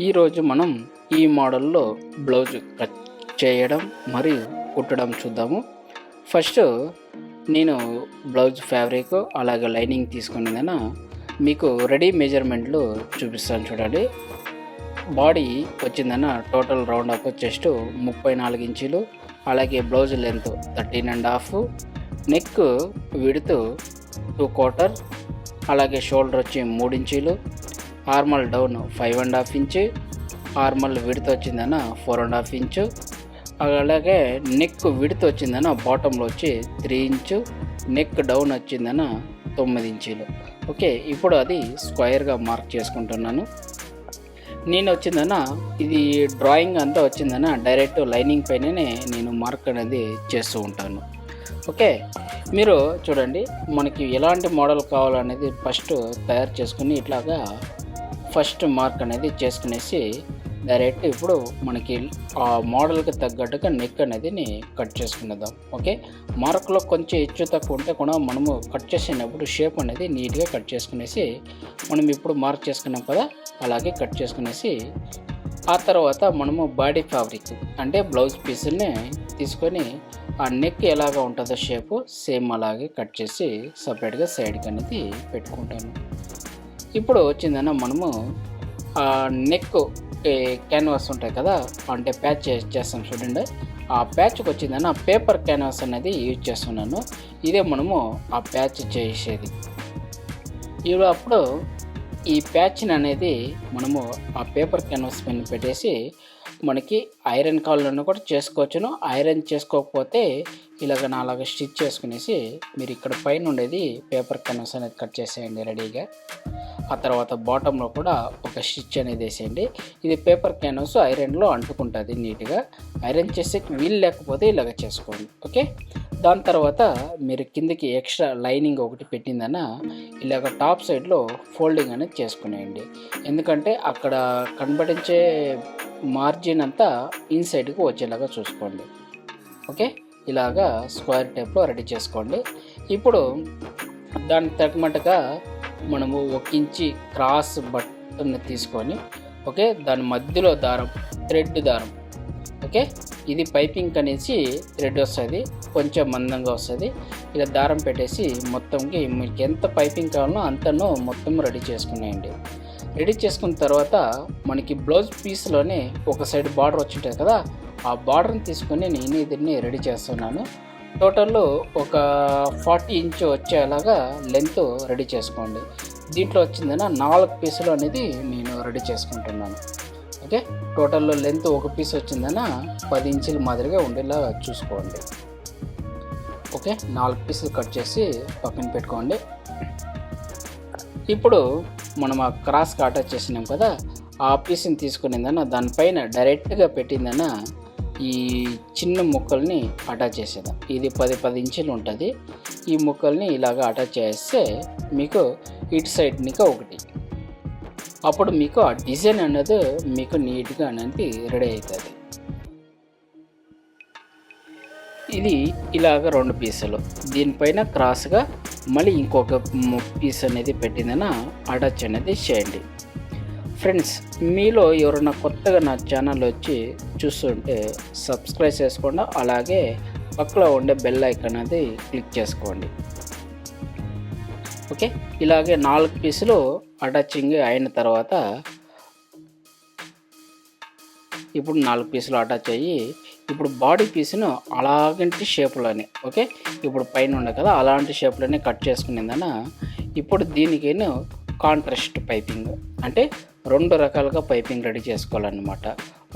ఈరోజు మనం ఈ మోడల్లో బ్లౌజ్ కట్ చేయడం మరియు కుట్టడం చూద్దాము. ఫస్ట్ నేను బ్లౌజ్ ఫ్యాబ్రిక్ అలాగే లైనింగ్ తీసుకునేదైనా మీకు రెడీ మెజర్మెంట్లు చూపిస్తాను చూడండి. బాడీ వచ్చిందన్న టోటల్ రౌండ్ అప్ చెస్ట్ 34 ఇంచులు, అలాగే బ్లౌజ్ లెంత్ 13.5, నెక్ విడ్త్ 2/4, అలాగే షోల్డర్ వచ్చి 3 ఇంచులు, ఆర్మల్ డౌన్ 5.5 ఇంచు, ఆర్మల్ విడ్త్ వచ్చిందన్న 4.5 ఇంచు, అలాగే నెక్ విడ్త్ వచ్చిందన్న బాటంలో వచ్చి 3 ఇంచు, నెక్ డౌన్ వచ్చిందన్న 9 ఇంచులు. ఓకే, ఇప్పుడు అది స్క్వేర్గా మార్క్ చేసుకుంటున్నాను. నేను వచ్చిందన్న ఇది డ్రాయింగ్ అంతా వచ్చిందన్న డైరెక్ట్ లైనింగ్ పైననే నేను మార్క్ అనేది చేస్తూ ఉంటాను. ఓకే, మీరు చూడండి, మనకి ఎలాంటి మోడల్ కావాలనేది ఫస్ట్ తయారు చేసుకుని ఇట్లాగా ఫస్ట్ మార్క్ అనేది చేసుకునేసి డైరెక్ట్ ఇప్పుడు మనకి ఆ మోడల్కి తగ్గట్టుగా నెక్ అనేది కట్ చేసుకునేద్దాం. ఓకే, మార్క్లో కొంచెం హెచ్చు తక్కువ ఉంటే కూడా మనము కట్ చేసినప్పుడు షేప్ అనేది నీట్గా కట్ చేసుకునేసి మనం ఇప్పుడు మార్క్ చేసుకున్నాం కదా, అలాగే కట్ చేసుకునేసి ఆ తర్వాత మనము బాడీ ఫ్యాబ్రిక్ అంటే బ్లౌజ్ పీస్ని తీసుకొని ఆ నెక్ ఎలాగ ఉంటుందో షేపు సేమ్ అలాగే కట్ చేసి సపరేట్గా సైడ్కి అనేది పెట్టుకుంటాను. ఇప్పుడు వచ్చిందన్న మనము నెక్ క్యాన్వాస్ ఉంటాయి కదా, అంటే ప్యాచ్ చేస్తాం చూడండి. ఆ ప్యాచ్కి వచ్చిందన్న పేపర్ క్యాన్వాస్ అనేది యూజ్ చేస్తున్నాను. ఇదే మనము ఆ ప్యాచ్ చేసేది. ఇప్పుడు అప్పుడు ఈ ప్యాచ్ని అనేది మనము ఆ పేపర్ క్యాన్వాస్ పైన పెట్టేసి మనకి ఐరన్ కాళ్ళను కూడా చేసుకోవచ్చును. ఐరన్ చేసుకోకపోతే ఇలాగ నాలాగా స్టిచ్ చేసుకునేసి మీరు ఇక్కడ పైన ఉండేది పేపర్ క్యాన్వాస్ అనేది కట్ చేసేయండి రెడీగా. ఆ తర్వాత బాటంలో కూడా ఒక స్టిచ్ అనేది వేసేయండి. ఇది పేపర్ క్యాన్వాస్ ఐరన్లో అంటుకుంటుంది నీట్గా. ఐరన్ చేసే వీలు లేకపోతే ఇలాగ చేసుకోండి. ఓకే, దాని తర్వాత మీరు కిందకి ఎక్స్ట్రా లైనింగ్ ఒకటి పెట్టిందన్న ఇలాగ టాప్ సైడ్లో ఫోల్డింగ్ అనేది చేసుకునేయండి. ఎందుకంటే అక్కడ కనబడించే మార్జిన్ అంతా ఇన్సైడ్కి వచ్చేలాగా చూసుకోండి. ఓకే, ఇలాగా స్క్వేర్ టైప్లో రెడీ చేసుకోండి. ఇప్పుడు దానికి తగ్గమట్టుగా మనము 1 ఇంచి క్రాస్ బట్టను తీసుకొని, ఓకే, దాని మధ్యలో దారం, థ్రెడ్ దారం, ఓకే, ఇది పైపింగ్ అనేసి థ్రెడ్ వస్తుంది, కొంచెం మందంగా వస్తుంది. ఇలా దారం పెట్టేసి మొత్తంకి మీకు ఎంత పైపింగ్ కావాలో అంతను మొత్తం రెడీ చేసుకునేయండి. రెడీ చేసుకున్న తర్వాత మనకి బ్లౌజ్ పీస్లోనే ఒక సైడ్ బార్డర్ వచ్చి ఉంటుంది కదా, ఆ బార్డర్ని తీసుకొని నేను దీన్ని రెడీ చేస్తున్నాను. టోటల్ ఒక 40 ఇంచు వచ్చేలాగా లెంత్ రెడీ చేసుకోండి. దీంట్లో వచ్చిందన్న 4 పీసులు అనేది నేను రెడీ చేసుకుంటున్నాను. ఓకే, టోటల్లో లెంత్ ఒక పీస్ వచ్చిందన్న 10 ఇంచుల మాదిరిగా ఉండేలా చూసుకోండి. ఓకే, 4 పీసులు కట్ చేసి పక్కన పెట్టుకోండి. ఇప్పుడు మనం ఆ క్రాస్కి అటాచ్ చేసినాం కదా, ఆ పీస్ని తీసుకునిందన్న దానిపైన డైరెక్ట్గా పెట్టిందన్న ఈ చిన్న ముక్కల్ని అటాచ్ చేసేద్దాం. ఇది 10 ఇంచులు ఉంటుంది. ఈ ముక్కల్ని ఇలాగ అటాచ్ చేస్తే మీకు ఇటు సైడ్ ఇంకా ఒకటి, అప్పుడు మీకు ఆ డిజైన్ అనేది మీకు నీట్గా అనేది రెడీ అవుతుంది. ఇది ఇలాగ 2 పీసులు, దీనిపైన క్రాస్గా మళ్ళీ ఇంకొక పీస్ అనేది పెట్టిందన అటాచ్ అనేది చేయండి. ఫ్రెండ్స్, మీలో ఎవరైనా కొత్తగా నా ఛానల్ వచ్చి చూస్తుంటే సబ్స్క్రైబ్ చేసుకోండి, అలాగే పక్కలో ఉండే బెల్ ఐకాన్ అనేది క్లిక్ చేసుకోండి. ఓకే, ఇలాగే 4 పీసులు అటాచింగ్ అయిన తర్వాత ఇప్పుడు 4 పీసులు అటాచ్ అయ్యి ఇప్పుడు బాడీ పీస్ను అలాంటి షేప్లోనే, ఓకే, ఇప్పుడు పైన ఉండే కదా అలాంటి షేప్లోనే కట్ చేసుకునేదన్న ఇప్పుడు దీనికి కాంట్రాస్ట్ పైపింగ్ అంటే 2 రకాలుగా పైపింగ్ రెడీ చేసుకోవాలన్నమాట.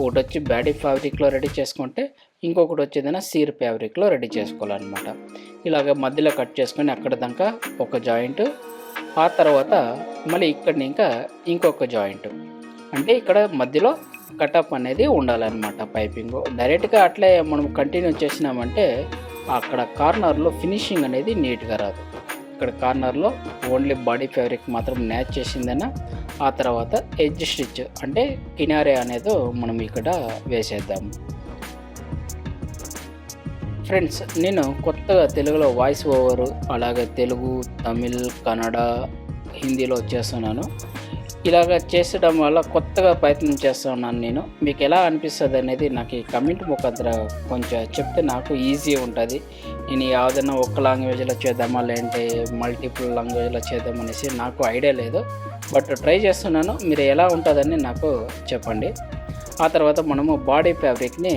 ఒకటి వచ్చి బాడీ ఫ్యాబ్రిక్లో రెడీ చేసుకుంటే, ఇంకొకటి వచ్చేదైనా సీర్ ఫ్యాబ్రిక్లో రెడీ చేసుకోవాలన్నమాట. ఇలాగ మధ్యలో కట్ చేసుకొని అక్కడ దాకా ఒక జాయింట్, ఆ తర్వాత మళ్ళీ ఇక్కడ ఇంకా ఇంకొక జాయింట్, అంటే ఇక్కడ మధ్యలో కటప్ అనేది ఉండాలన్నమాట. పైపింగ్ డైరెక్ట్గా అట్లే మనం కంటిన్యూ చేసినామంటే అక్కడ కార్నర్లో ఫినిషింగ్ అనేది నీట్గా రాదు. ఇక్కడ కార్నర్లో ఓన్లీ బాడీ ఫ్యాబ్రిక్ మాత్రం మ్యాచ్ చేసిందన్న ఆ తర్వాత ఎడ్జ్ స్టిచ్ అంటే కినారే అనేది మనం ఇక్కడ వేసేద్దాము. ఫ్రెండ్స్, నేను కొత్తగా తెలుగులో వాయిస్ ఓవర్ అలాగే తెలుగు, తమిళ్, కన్నడ, హిందీలో చేస్తున్నాను. ఇలాగ చేసడం వల్ల కొత్తగా ప్రయత్నం చేస్తూ ఉన్నాను నేను. మీకు ఎలా అనిపిస్తుంది అనేది నాకు ఈ కమెంట్ ముఖాంతర కొంచెం చెప్తే నాకు ఈజీ ఉంటుంది. నేను ఏదైనా ఒక్క లాంగ్వేజ్లో చేద్దామా లేదంటే మల్టిపుల్ లాంగ్వేజ్లో చేద్దామనేసి నాకు ఐడియా లేదు. బట్ ట్రై చేస్తున్నాను. మీరు ఎలా ఉంటుందని నాకు చెప్పండి. ఆ తర్వాత మనము బాడీ ఫ్యాబ్రిక్ని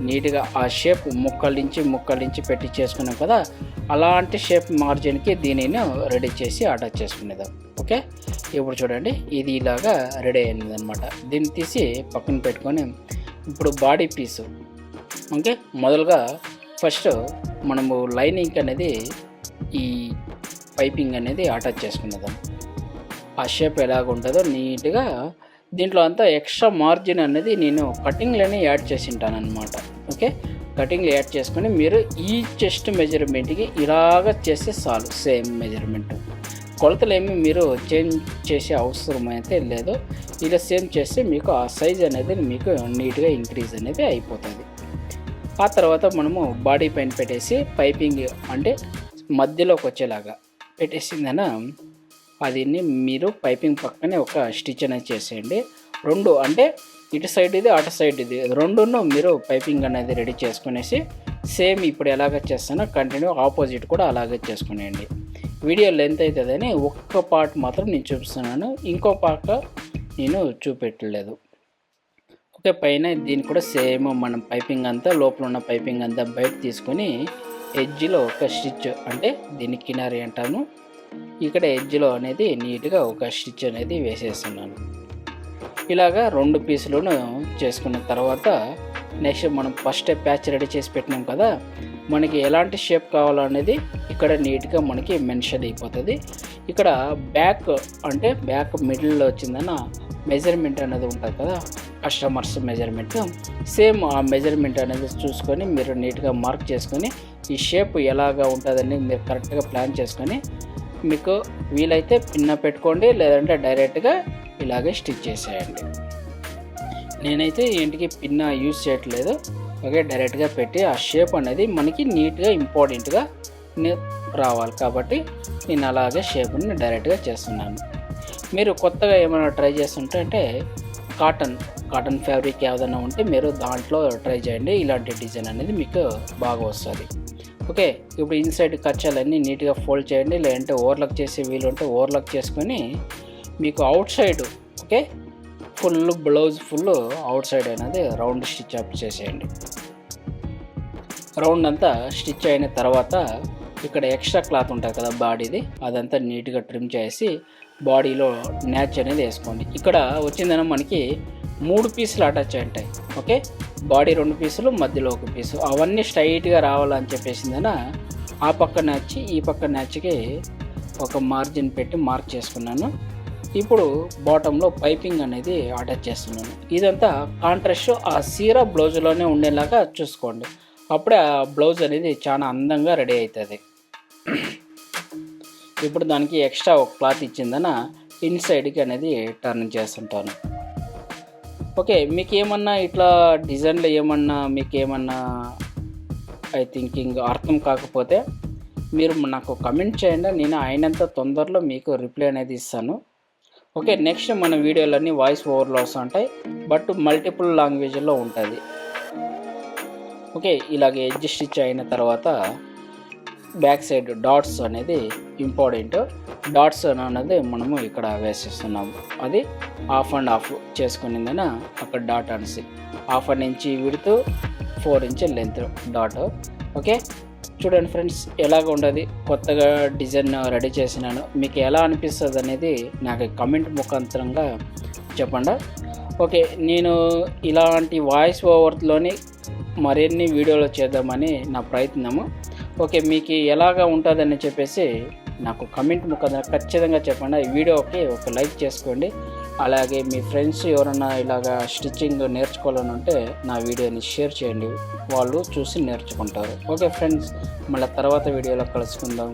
నీట్గా ఆ షేప్ ముక్కలించి పెట్టి చేసుకున్నాం కదా, అలాంటి షేప్ మార్జిన్కి దీనిని రెడీ చేసి అటాచ్ చేసుకునేదాం. ఓకే, ఇప్పుడు చూడండి ఇది ఇలాగా రెడీ అయింది అనమాట. దీన్ని తీసి పక్కన పెట్టుకొని ఇప్పుడు బాడీ పీసు. ఓకే, మొదలుగా ఫస్ట్ మనము లైనింగ్ అనేది ఈ పైపింగ్ అనేది అటాచ్ చేసుకునేదాం. ఆ షేప్ ఎలాగ ఉంటుందో నీట్గా దీంట్లో అంతా ఎక్స్ట్రా మార్జిన్ అనేది నేను కటింగ్లోనే యాడ్ చేసి ఉంటాను అనమాట. ఓకే, కటింగ్లో యాడ్ చేసుకొని మీరు ఈ చెస్ట్ మెజర్మెంట్కి ఇలాగ చేస్తే చాలు. సేమ్ మెజర్మెంట్ కొలతలు ఏమి మీరు చేంజ్ చేసే అవసరం అయితే లేదు. ఇలా సేమ్ చేస్తే మీకు ఆ సైజ్ అనేది మీకు నీట్గా ఇంక్రీజ్ అనేది అయిపోతుంది. ఆ తర్వాత మనము బాడీ పైన పెట్టేసి పైపింగ్ అంటే మధ్యలోకి వచ్చేలాగా పెట్టేసిందన అదిని మీరు పైపింగ్ పక్కనే ఒక స్టిచ్ అనేది చేసేయండి. రెండు అంటే ఇటు సైడ్ ఇది అటు సైడ్ ఇది రెండును మీరు పైపింగ్ అనేది రెడీ చేసుకునేసి సేమ్ ఇప్పుడు ఎలాగ చేస్తానో కంటిన్యూ ఆపోజిట్ కూడా అలాగే చేసుకునేయండి. వీడియో లెంత్ అవుతుందని ఒక్క పార్ట్ మాత్రం నేను చూపిస్తున్నాను, ఇంకో పార్ట్ నేను చూపెట్టలేదు. ఓకే, పైన దీన్ని కూడా సేమ్ మనం పైపింగ్ అంతా లోపల ఉన్న పైపింగ్ అంతా బయట తీసుకొని ఎడ్జ్లో ఒక స్టిచ్ అంటే దీన్ని కినారి అంటాము. ఇక్కడ ఎడ్జ్లో అనేది నీట్గా ఒక స్టిచ్ అనేది వేసేస్తున్నాను. ఇలాగా రెండు పీసులను చేసుకున్న తర్వాత నెక్స్ట్ మనం ఫస్ట్ ప్యాచ్ రెడీ చేసి పెట్టినాం కదా, మనకి ఎలాంటి షేప్ కావాలనేది ఇక్కడ నీట్గా మనకి మెన్షన్ అయిపోతుంది. ఇక్కడ బ్యాక్ అంటే బ్యాక్ మిడిల్లో వచ్చిందన్న మెజర్మెంట్ అనేది ఉంటుంది కదా, కస్టమర్స్ మెజర్మెంట్. సేమ్ ఆ మెజర్మెంట్ అనేది చూసుకొని మీరు నీట్గా మార్క్ చేసుకొని ఈ షేప్ ఎలాగా ఉంటుందని మీరు కరెక్ట్గా ప్లాన్ చేసుకొని మీకు వీలైతే పిన్న పెట్టుకోండి, లేదంటే డైరెక్ట్గా ఇలాగే స్టిచ్ చేసేయండి. నేనైతే ఇంటికి పిన్న యూజ్ చేయట్లేదు. ఓకే, డైరెక్ట్గా పెట్టి ఆ షేప్ అనేది మనకి నీట్గా ఇంపార్టెంట్గా రావాలి కాబట్టి నేను అలాగే షేప్ని డైరెక్ట్గా చేస్తున్నాను. మీరు కొత్తగా ఏమైనా ట్రై చేస్తుంటే అంటే కాటన్ ఫ్యాబ్రిక్ ఏదైనా ఉంటే మీరు దాంట్లో ట్రై చేయండి. ఇలాంటి డిజైన్ అనేది మీకు బాగా వస్తుంది. ఓకే, ఇప్పుడు ఇన్సైడ్ కచ్చాలన్నీ నీట్గా ఫోల్డ్ చేయండి, లేదంటే ఓవర్లాక్ చేసే వీలు ఉంటే ఓవర్లాక్ చేసుకొని మీకు out side okay blouse full out side అనేది రౌండ్ స్టిచ్ అప్ చేసేయండి. రౌండ్ అంతా స్టిచ్ అయిన తర్వాత ఇక్కడ ఎక్స్ట్రా క్లాత్ ఉంటుంది కదా బాడీది, అదంతా నీట్గా ట్రిమ్ చేసి బాడీలో న్యాచ్ అనేది వేసుకోండి. ఇక్కడ వచ్చిందన మనకి 3 పీసులు అటాచ్ అయి ఉంటాయి. ఓకే, బాడీ 2 పీసులు మధ్యలో 1 పీసు, అవన్నీ స్ట్రైట్గా రావాలని చెప్పేసిందన ఆ పక్క న్యాచ్ ఈ పక్క న్యాచ్కి ఒక మార్జిన్ పెట్టి మార్క్ చేసుకున్నాను. ఇప్పుడు బాటంలో పైపింగ్ అనేది అటాచ్ చేస్తున్నాను. ఇదంతా కాంట్రాస్ట్ ఆ సీరా బ్లౌజ్లోనే ఉండేలాగా చూసుకోండి, అప్పుడే ఆ బ్లౌజ్ అనేది చాలా అందంగా రెడీ అవుతుంది. ఇప్పుడు దానికి ఎక్స్ట్రా ఒక క్లాత్ ఇచ్చిందన ఇన్సైడ్కి అనేది టర్న్ చేస్తుంటాను. ఓకే, మీకు ఏమన్నా ఇట్లా డిజైన్లో మీకేమన్నా అర్థం కాకపోతే మీరు నాకు కమెంట్ చేయండి, నేను అయినంత తొందరలో మీకు రిప్లై అనేది ఇస్తాను. ఓకే, నెక్స్ట్ మన వీడియోలన్నీ వాయిస్ ఓవర్లో వస్తుంటాయి, బట్ మల్టిపుల్ లాంగ్వేజ్లో ఉంటుంది. ఓకే, ఇలాగ ఎడ్జ్ స్టిచ్ అయిన తర్వాత బ్యాక్ సైడ్ డాట్స్ అనేది ఇంపార్టెంట్. డాట్స్ అనేది మనము ఇక్కడ వేసేస్తున్నాము. అది ఆఫ్ అండ్ ఆఫ్ చేసుకునిందన అక్కడ డాట్ అనేసి 1/2 ఇంచ్ విడుతూ 4 ఇంచ్ లెంత్ డాట్. ఓకే, చూడండి ఫ్రెండ్స్ ఎలాగ ఉండదు, కొత్తగా డిజైన్ రెడీ చేసినాను. మీకు ఎలా అనిపిస్తుంది అనేది నాకు కమెంట్ ముఖాంతరంగా చెప్పండి. ఓకే, నేను ఇలాంటి వాయిస్ ఓవర్లోని మరిన్ని వీడియోలు చేద్దామని నా ప్రయత్నము. ఓకే, మీకు ఎలాగా ఉంటుందని చెప్పేసి నాకు కమెంట్ ముఖాంతరం ఖచ్చితంగా చెప్పండి. ఈ వీడియోకి ఒక లైక్ చేసుకోండి. అలాగే మీ ఫ్రెండ్స్ ఎవరైనా ఇలాగా స్టిచ్చింగ్ నేర్చుకోవాలని ఉంటే నా వీడియోని షేర్ చేయండి, వాళ్ళు చూసి నేర్చుకుంటారు. ఓకే ఫ్రెండ్స్, మళ్ళీ తర్వాత వీడియోలో కలుసుకుందాం.